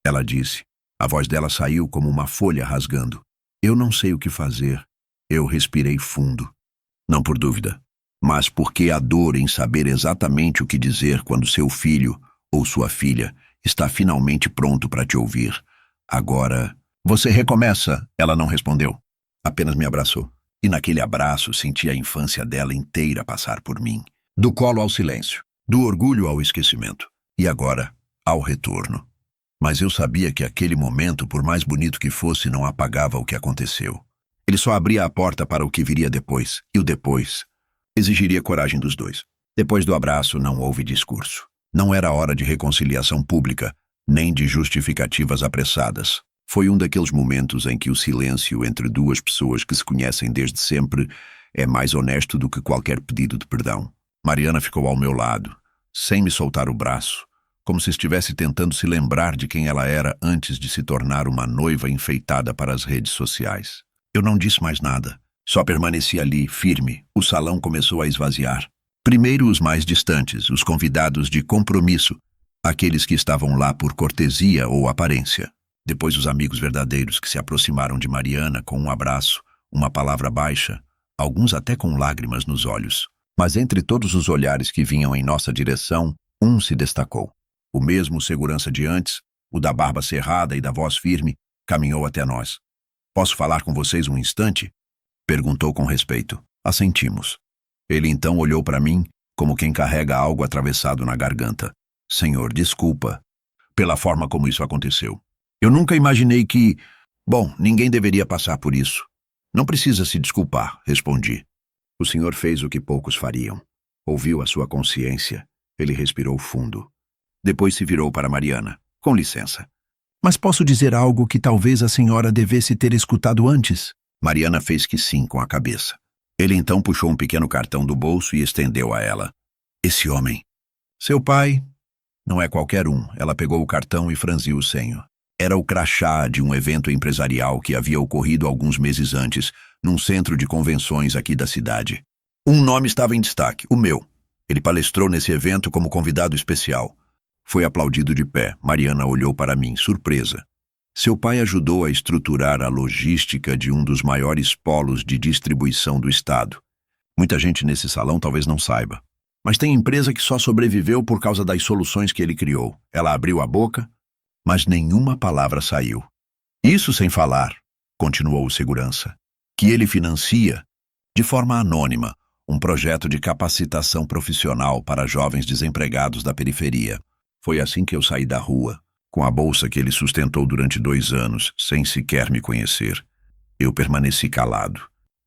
ela disse. A voz dela saiu como uma folha rasgando. Eu não sei o que fazer. Eu respirei fundo. Não por dúvida, mas porque a dor em saber exatamente o que dizer quando seu filho ou sua filha está finalmente pronto para te ouvir. Agora, você recomeça, ela não respondeu. Apenas me abraçou. E naquele abraço senti a infância dela inteira passar por mim. Do colo ao silêncio, do orgulho ao esquecimento. E agora, ao retorno. Mas eu sabia que aquele momento, por mais bonito que fosse, não apagava o que aconteceu. Ele só abria a porta para o que viria depois, e o depois exigiria coragem dos dois. Depois do abraço, não houve discurso. Não era hora de reconciliação pública, nem de justificativas apressadas. Foi um daqueles momentos em que o silêncio entre duas pessoas que se conhecem desde sempre é mais honesto do que qualquer pedido de perdão. Mariana ficou ao meu lado, sem me soltar o braço, como se estivesse tentando se lembrar de quem ela era antes de se tornar uma noiva enfeitada para as redes sociais. Eu não disse mais nada, só permaneci ali, firme. O salão começou a esvaziar. Primeiro os mais distantes, os convidados de compromisso, aqueles que estavam lá por cortesia ou aparência. Depois os amigos verdadeiros que se aproximaram de Mariana com um abraço, uma palavra baixa, alguns até com lágrimas nos olhos. Mas entre todos os olhares que vinham em nossa direção, um se destacou. O mesmo segurança de antes, o da barba cerrada e da voz firme, caminhou até nós. "Posso falar com vocês um instante?" Perguntou com respeito. Assentimos. Ele então olhou para mim, como quem carrega algo atravessado na garganta. "Senhor, desculpa pela forma como isso aconteceu. Eu nunca imaginei que... Bom, ninguém deveria passar por isso. Não precisa se desculpar", respondi. O senhor fez o que poucos fariam. Ouviu a sua consciência. Ele respirou fundo. Depois se virou para Mariana. "Com licença. Mas posso dizer algo que talvez a senhora devesse ter escutado antes?" Mariana fez que sim com a cabeça. Ele então puxou um pequeno cartão do bolso e estendeu a ela. "Esse homem. Seu pai? Não é qualquer um." Ela pegou o cartão e franziu o senho. Era o crachá de um evento empresarial que havia ocorrido alguns meses antes, num centro de convenções aqui da cidade. Um nome estava em destaque, o meu. Ele palestrou nesse evento como convidado especial. Foi aplaudido de pé. Mariana olhou para mim, surpresa. Seu pai ajudou a estruturar a logística de um dos maiores polos de distribuição do estado. Muita gente nesse salão talvez não saiba. Mas tem empresa que só sobreviveu por causa das soluções que ele criou. Ela abriu a boca, mas nenhuma palavra saiu. "Isso sem falar", continuou o segurança, "que ele financia, de forma anônima, um projeto de capacitação profissional para jovens desempregados da periferia. Foi assim que eu saí da rua, com a bolsa que ele sustentou durante 2 anos, sem sequer me conhecer. Eu permaneci calado.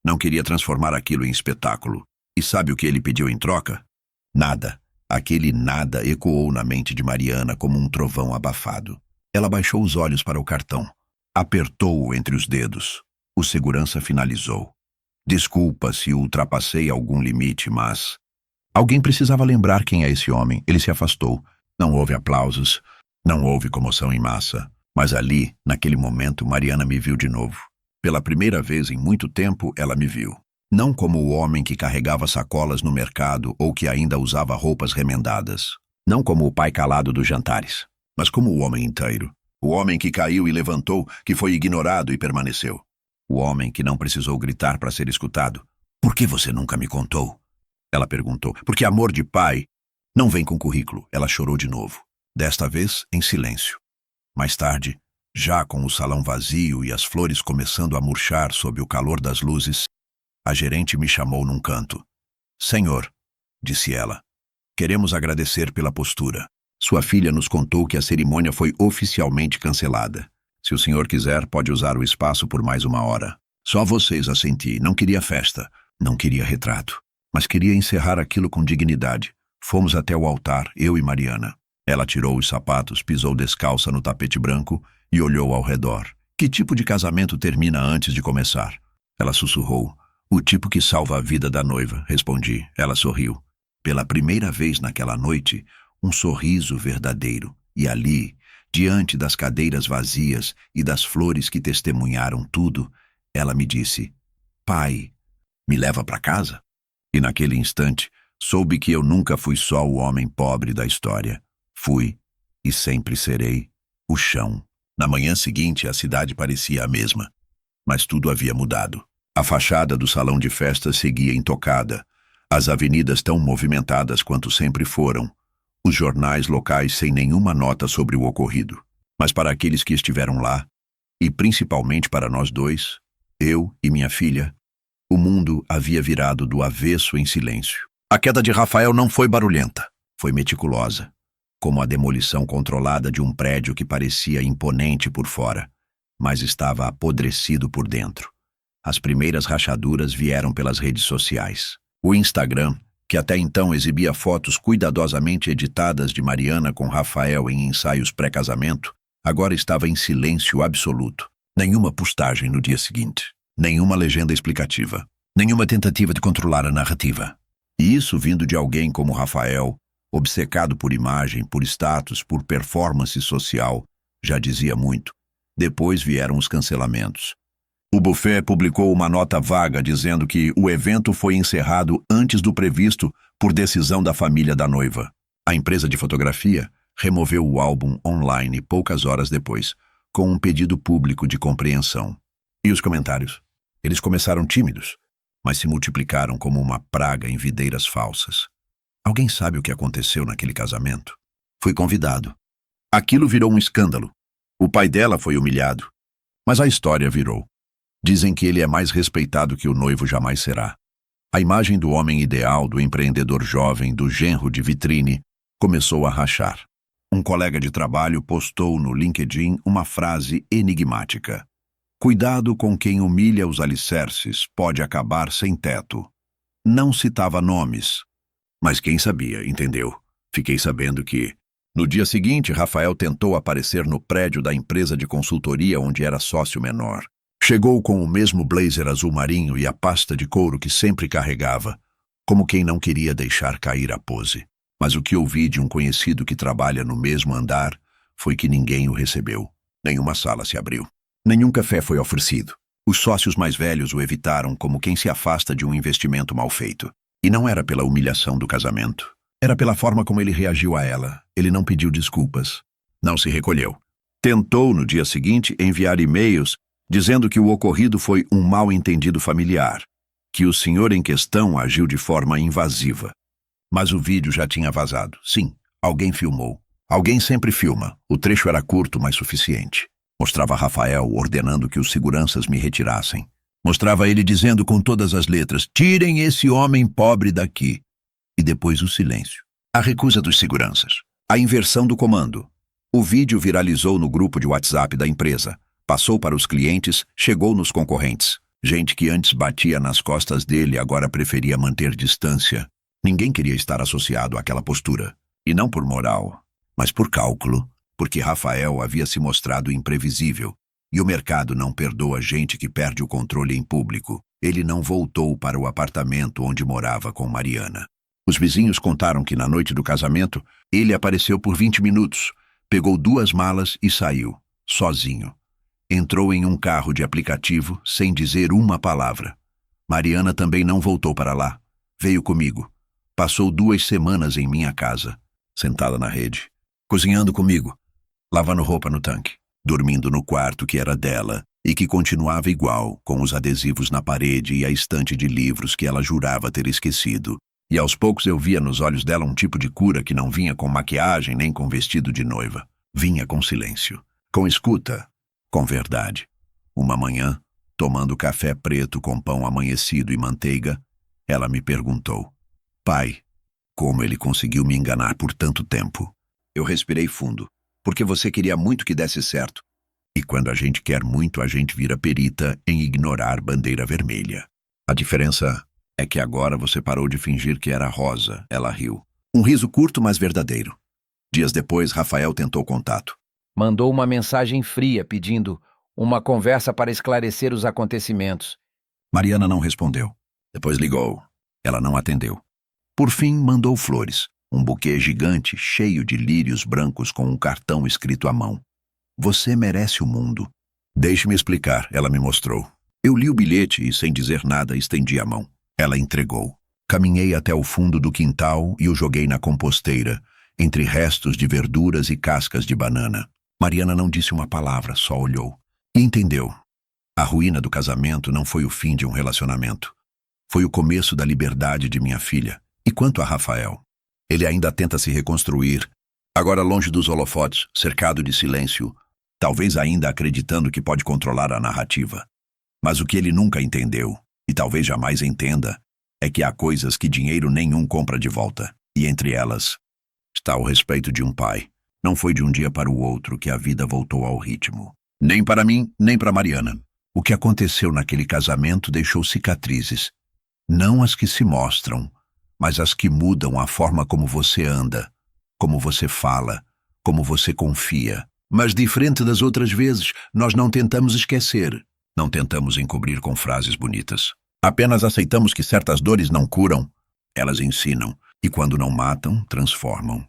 Não queria transformar aquilo em espetáculo. E sabe o que ele pediu em troca? Nada. Aquele nada ecoou na mente de Mariana como um trovão abafado. Ela baixou os olhos para o cartão. Apertou-o entre os dedos. O segurança finalizou. "Desculpa se ultrapassei algum limite, mas... Alguém precisava lembrar quem é esse homem." Ele se afastou. Não houve aplausos, não houve comoção em massa. Mas ali, naquele momento, Mariana me viu de novo. Pela primeira vez em muito tempo, ela me viu. Não como o homem que carregava sacolas no mercado ou que ainda usava roupas remendadas. Não como o pai calado dos jantares. Mas como o homem inteiro. O homem que caiu e levantou, que foi ignorado e permaneceu. O homem que não precisou gritar para ser escutado. "Por que você nunca me contou?" Ela perguntou. "Porque amor de pai não vem com currículo." Ela chorou de novo. Desta vez, em silêncio. Mais tarde, já com o salão vazio e as flores começando a murchar sob o calor das luzes, a gerente me chamou num canto. "Senhor", disse ela, "queremos agradecer pela postura. Sua filha nos contou que a cerimônia foi oficialmente cancelada. Se o senhor quiser, pode usar o espaço por mais 1 hora. Só vocês, assenti. Não queria festa, não queria retrato, mas queria encerrar aquilo com dignidade. Fomos até o altar, eu e Mariana. Ela tirou os sapatos, pisou descalça no tapete branco e olhou ao redor. Que tipo de casamento termina antes de começar? Ela sussurrou. O tipo que salva a vida da noiva, respondi. Ela sorriu. Pela primeira vez naquela noite, um sorriso verdadeiro. E ali, diante das cadeiras vazias e das flores que testemunharam tudo, ela me disse: Pai, me leva para casa? E naquele instante, soube que eu nunca fui só o homem pobre da história. Fui, e sempre serei, o chão. Na manhã seguinte, a cidade parecia a mesma, mas tudo havia mudado. A fachada do salão de festas seguia intocada, as avenidas tão movimentadas quanto sempre foram, os jornais locais sem nenhuma nota sobre o ocorrido. Mas para aqueles que estiveram lá, e principalmente para nós dois, eu e minha filha, o mundo havia virado do avesso em silêncio. A queda de Rafael não foi barulhenta, foi meticulosa, como a demolição controlada de um prédio que parecia imponente por fora, mas estava apodrecido por dentro. As primeiras rachaduras vieram pelas redes sociais. O Instagram, que até então exibia fotos cuidadosamente editadas de Mariana com Rafael em ensaios pré-casamento, agora estava em silêncio absoluto. Nenhuma postagem no dia seguinte, nenhuma legenda explicativa, nenhuma tentativa de controlar a narrativa. E isso vindo de alguém como Rafael, obcecado por imagem, por status, por performance social, já dizia muito. Depois vieram os cancelamentos. O buffet publicou uma nota vaga dizendo que o evento foi encerrado antes do previsto por decisão da família da noiva. A empresa de fotografia removeu o álbum online poucas horas depois, com um pedido público de compreensão. E os comentários? Eles começaram tímidos, mas se multiplicaram como uma praga em videiras falsas. Alguém sabe o que aconteceu naquele casamento? Fui convidado. Aquilo virou um escândalo. O pai dela foi humilhado. Mas a história virou. Dizem que ele é mais respeitado que o noivo jamais será. A imagem do homem ideal, do empreendedor jovem, do genro de vitrine, começou a rachar. Um colega de trabalho postou no LinkedIn uma frase enigmática. Cuidado com quem humilha os alicerces, pode acabar sem teto. Não citava nomes, mas quem sabia, entendeu? Fiquei sabendo que, no dia seguinte, Rafael tentou aparecer no prédio da empresa de consultoria onde era sócio menor. Chegou com o mesmo blazer azul marinho e a pasta de couro que sempre carregava, como quem não queria deixar cair a pose. Mas o que ouvi de um conhecido que trabalha no mesmo andar foi que ninguém o recebeu. Nenhuma sala se abriu. Nenhum café foi oferecido. Os sócios mais velhos o evitaram como quem se afasta de um investimento mal feito. E não era pela humilhação do casamento. Era pela forma como ele reagiu a ela. Ele não pediu desculpas. Não se recolheu. Tentou, no dia seguinte, enviar e-mails dizendo que o ocorrido foi um mal-entendido familiar, que o senhor em questão agiu de forma invasiva. Mas o vídeo já tinha vazado. Sim, alguém filmou. Alguém sempre filma. O trecho era curto, mas suficiente. Mostrava Rafael ordenando que os seguranças me retirassem. Mostrava ele dizendo com todas as letras: tirem esse homem pobre daqui. E depois o silêncio. A recusa dos seguranças. A inversão do comando. O vídeo viralizou no grupo de WhatsApp da empresa. Passou para os clientes, chegou nos concorrentes. Gente que antes batia nas costas dele agora preferia manter distância. Ninguém queria estar associado àquela postura. E não por moral, mas por cálculo, porque Rafael havia se mostrado imprevisível. E o mercado não perdoa gente que perde o controle em público. Ele não voltou para o apartamento onde morava com Mariana. Os vizinhos contaram que na noite do casamento, ele apareceu por 20 minutos, pegou 2 malas e saiu, sozinho. Entrou em um carro de aplicativo sem dizer uma palavra. Mariana também não voltou para lá. Veio comigo. Passou 2 semanas em minha casa, sentada na rede, cozinhando comigo, lavando roupa no tanque, dormindo no quarto que era dela e que continuava igual, com os adesivos na parede e a estante de livros que ela jurava ter esquecido. E aos poucos eu via nos olhos dela um tipo de cura que não vinha com maquiagem nem com vestido de noiva. Vinha com silêncio, com escuta, com verdade. Uma manhã, tomando café preto com pão amanhecido e manteiga, ela me perguntou: pai, como ele conseguiu me enganar por tanto tempo? Eu respirei fundo, porque você queria muito que desse certo. E quando a gente quer muito, a gente vira perita em ignorar bandeira vermelha. A diferença é que agora você parou de fingir que era rosa, ela riu. Um riso curto, mas verdadeiro. Dias depois, Rafael tentou contato. Mandou uma mensagem fria pedindo uma conversa para esclarecer os acontecimentos. Mariana não respondeu. Depois ligou. Ela não atendeu. Por fim, mandou flores. Um buquê gigante, cheio de lírios brancos com um cartão escrito à mão. Você merece o mundo. Deixe-me explicar, ela me mostrou. Eu li o bilhete e, sem dizer nada, estendi a mão. Ela entregou. Caminhei até o fundo do quintal e o joguei na composteira, entre restos de verduras e cascas de banana. Mariana não disse uma palavra, só olhou. E entendeu. A ruína do casamento não foi o fim de um relacionamento. Foi o começo da liberdade de minha filha. E quanto a Rafael? Ele ainda tenta se reconstruir, agora longe dos holofotes, cercado de silêncio, talvez ainda acreditando que pode controlar a narrativa. Mas o que ele nunca entendeu, e talvez jamais entenda, é que há coisas que dinheiro nenhum compra de volta. E entre elas está o respeito de um pai. Não foi de um dia para o outro que a vida voltou ao ritmo. Nem para mim, nem para Mariana. O que aconteceu naquele casamento deixou cicatrizes. Não as que se mostram, mas as que mudam a forma como você anda, como você fala, como você confia. Mas diferente das outras vezes, nós não tentamos esquecer. Não tentamos encobrir com frases bonitas. Apenas aceitamos que certas dores não curam, elas ensinam. E quando não matam, transformam.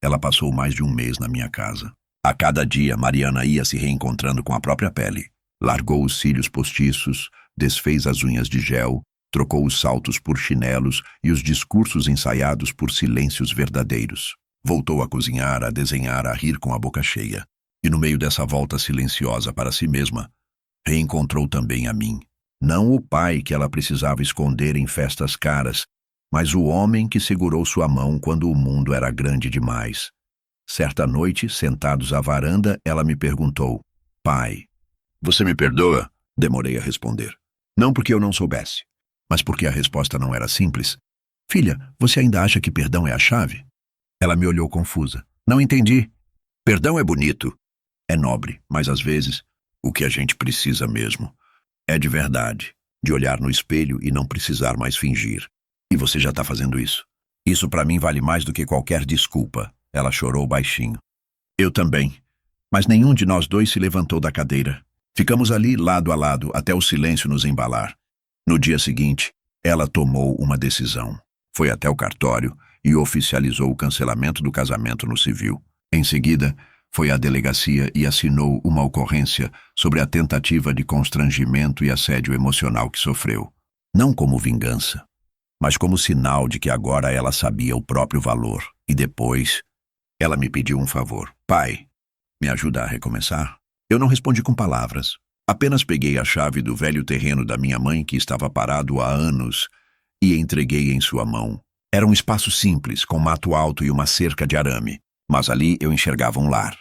Ela passou mais de um mês na minha casa. A cada dia, Mariana ia se reencontrando com a própria pele. Largou os cílios postiços, desfez as unhas de gel, trocou os saltos por chinelos e os discursos ensaiados por silêncios verdadeiros. Voltou a cozinhar, a desenhar, a rir com a boca cheia. E no meio dessa volta silenciosa para si mesma, reencontrou também a mim. Não o pai que ela precisava esconder em festas caras, mas o homem que segurou sua mão quando o mundo era grande demais. Certa noite, sentados à varanda, ela me perguntou: Pai, você me perdoa? Demorei a responder. Não porque eu não soubesse, mas porque a resposta não era simples. Filha, você ainda acha que perdão é a chave? Ela me olhou confusa. Não entendi. Perdão é bonito, é nobre, mas às vezes, o que a gente precisa mesmo é de verdade, de olhar no espelho e não precisar mais fingir. E você já está fazendo isso. Isso para mim vale mais do que qualquer desculpa. Ela chorou baixinho. Eu também. Mas nenhum de nós dois se levantou da cadeira. Ficamos ali, lado a lado, até o silêncio nos embalar. No dia seguinte, ela tomou uma decisão. Foi até o cartório e oficializou o cancelamento do casamento no civil. Em seguida, foi à delegacia e assinou uma ocorrência sobre a tentativa de constrangimento e assédio emocional que sofreu. Não como vingança, mas como sinal de que agora ela sabia o próprio valor. E depois, ela me pediu um favor. Pai, me ajuda a recomeçar? Eu não respondi com palavras. Apenas peguei a chave do velho terreno da minha mãe, que estava parado há anos, e entreguei em sua mão. Era um espaço simples, com mato alto e uma cerca de arame. Mas ali eu enxergava um lar.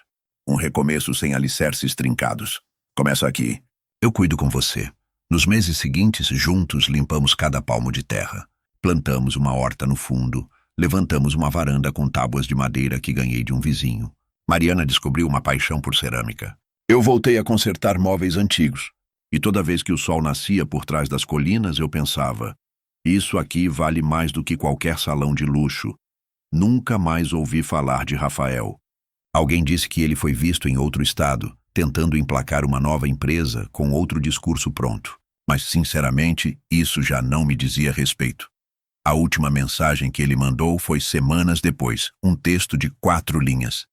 Um recomeço sem alicerces trincados. Começa aqui. Eu cuido com você. Nos meses seguintes, juntos limpamos cada palmo de terra. Plantamos uma horta no fundo. Levantamos uma varanda com tábuas de madeira que ganhei de um vizinho. Mariana descobriu uma paixão por cerâmica. Eu voltei a consertar móveis antigos. E toda vez que o sol nascia por trás das colinas, eu pensava: isso aqui vale mais do que qualquer salão de luxo. Nunca mais ouvi falar de Rafael. Alguém disse que ele foi visto em outro estado, tentando emplacar uma nova empresa com outro discurso pronto. Mas, sinceramente, isso já não me dizia respeito. A última mensagem que ele mandou foi semanas depois, um texto de 4 linhas.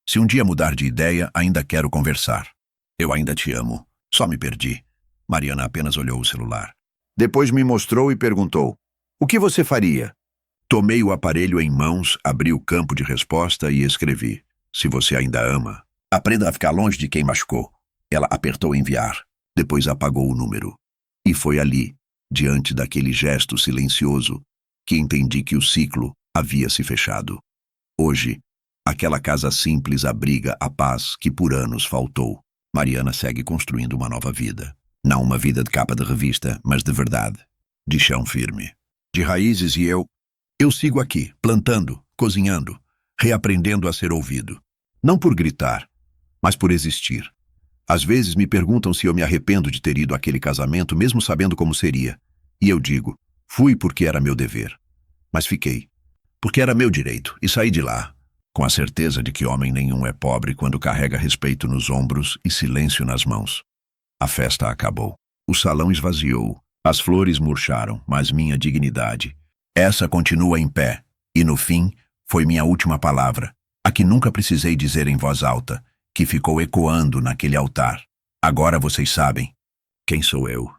Se um dia mudar de ideia, ainda quero conversar. Eu ainda te amo. Só me perdi. Mariana apenas olhou o celular. Depois me mostrou e perguntou: o que você faria? Tomei o aparelho em mãos, abri o campo de resposta e escrevi: se você ainda ama, aprenda a ficar longe de quem machucou. Ela apertou enviar, depois apagou o número. E foi ali, diante daquele gesto silencioso, que entendi que o ciclo havia se fechado. Hoje, aquela casa simples abriga a paz que por anos faltou. Mariana segue construindo uma nova vida. Não uma vida de capa de revista, mas de verdade. De chão firme. De raízes. E eu sigo aqui, plantando, cozinhando, reaprendendo a ser ouvido. Não por gritar, mas por existir. Às vezes me perguntam se eu me arrependo de ter ido àquele casamento, mesmo sabendo como seria. E eu digo: fui porque era meu dever. Mas fiquei, porque era meu direito, e saí de lá, com a certeza de que homem nenhum é pobre quando carrega respeito nos ombros e silêncio nas mãos. A festa acabou. O salão esvaziou. As flores murcharam, mas minha dignidade, essa continua em pé. E no fim, foi minha última palavra, a que nunca precisei dizer em voz alta, que ficou ecoando naquele altar. Agora vocês sabem quem sou eu.